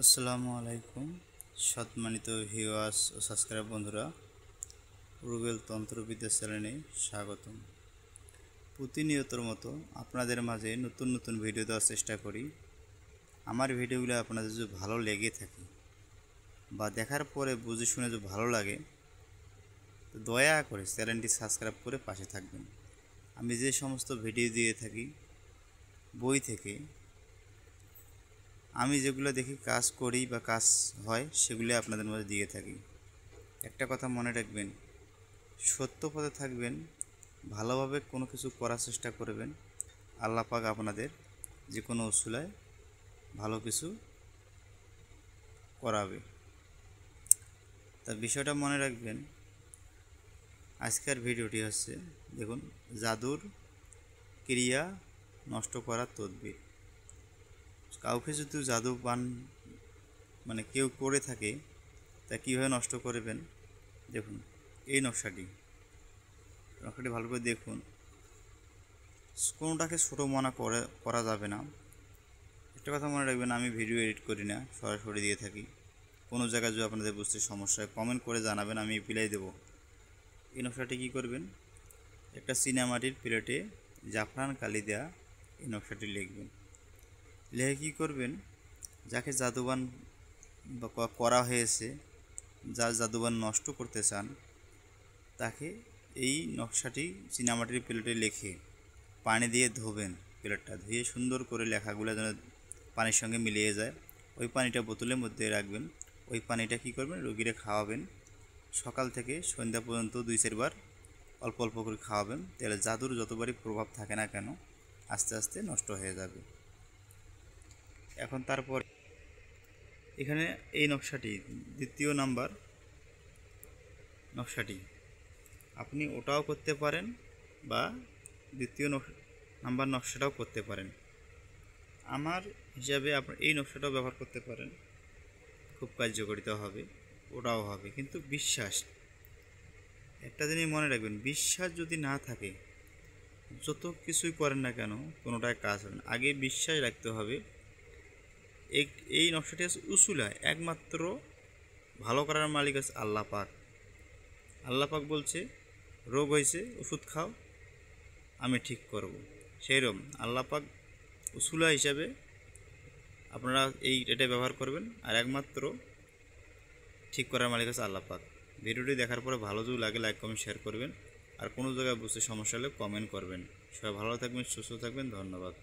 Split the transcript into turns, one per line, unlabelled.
আসসালামু আলাইকুম সম্মানিত ভিউয়ার্স ও সাবস্ক্রাইব বন্ধুরা, রুবেল তন্ত্রবিদ্যা চ্যানেলে স্বাগতম। প্রতিনিয়তর মতো আপনাদের মাঝে নতুন নতুন ভিডিও দেওয়ার চেষ্টা করি। আমার ভিডিওগুলো আপনাদের যদি ভালো লেগে থাকে বা দেখার পরে বুঝে শুনে যদি ভালো লাগে, তো দয়া করে চ্যানেলটি সাবস্ক্রাইব করে পাশে থাকবেন। আমি যে সমস্ত ভিডিও দিয়ে থাকি বই থেকে, আমি যেগুলো দেখি কাজ করি বা কাজ হয় সেগুলো আপনাদের মধ্যে দিয়ে থাকি। একটা কথা মনে রাখবেন, সত্য পথে থাকবেন, ভালোভাবে কোনো কিছু করার চেষ্টা করবেন, আল্লাহ পাক আপনাদের যে কোনো উসিলায় ভালো কিছু করাবে। তা বিষয়টা মনে রাখবেন। আজকের ভিডিওটি হচ্ছে, দেখুন, জাদুর ক্রিয়া নষ্ট করার তদবির। কাউকে যদি জাদু বান কেউ করে থাকে, তা কীভাবে নষ্ট করবেন দেখুন। এই নকশাটি ভালো করে দেখুন। কোনোটাকে ছোটো মনে করা যাবে না। একটা কথা মনে রাখবেন, আমি ভিডিও এডিট করি না, সরাসরি দিয়ে থাকি। কোনো জায়গায় যদি আপনাদের বুঝতে সমস্যা হয় কমেন্ট করে জানাবেন, আমি রিপ্লাই দেবো। এই নকশাটি কী করবেন, একটা চীনামাটির প্লেটে জাফরান কালি দেওয়া এই নকশাটি লিখবেন। লিখে কী করবেন, যাকে জাদুবান করা হয়েছে, যার জাদুবান নষ্ট করতে চান, তাকে এই নকশাটি চীনামাটির প্লেটে লিখে পানি দিয়ে ধোবেন। প্লেটটা ধুয়ে সুন্দর করে লেখাগুলো যেন পানির সঙ্গে মিলিয়ে যায়, ওই পানিটা বোতলের মধ্যে রাখবেন। ওই পানিটা কী করবেন, রোগীরা খাওয়াবেন। সকাল থেকে সন্ধ্যা পর্যন্ত 2-4 বার অল্প অল্প করে খাওয়াবেন। তাহলে জাদুর যতবারই প্রভাব থাকে না কেন, আস্তে আস্তে নষ্ট হয়ে যাবে। এখন তারপর এখানে এই নকশাটি, দ্বিতীয় নাম্বার নকশাটি, আপনি ওটাও করতে পারেন বা দ্বিতীয় নাম্বার নকশাটাও করতে পারেন। আমার হিসাবে আপনার এই নকশাটাও ব্যবহার করতে পারেন, খুব কার্যকারিতা হবে, ওটাও হবে। কিন্তু বিশ্বাস, একটা জিনিস মনে রাখবেন, বিশ্বাস যদি না থাকে যত কিছুই করেন না কেন কোনোটাই কাজ হবে না। আগে বিশ্বাস রাখতে হবে। এই নকশাটি আছে উসুলায়, একমাত্র ভালো করার মালিক আছে আল্লাহ পাক। আল্লাহ পাক বলছে, রোগ হয়েছে, ওষুধ খাও, আমি ঠিক করব। সেইরকম আল্লাহ পাক উসুলা হিসাবে আপনারা এটা ব্যবহার করবেন। আর একমাত্র ঠিক করার মালিক আছে আল্লাহ পাক। ভিডিওটি দেখার পরে ভালো যদি লাগে লাইক কমেন্ট শেয়ার করবেন। আর কোনো জায়গায় বুঝতে সমস্যা হলে কমেন্ট করবেন। সবাই ভালো থাকবেন, সুস্থ থাকবেন। ধন্যবাদ।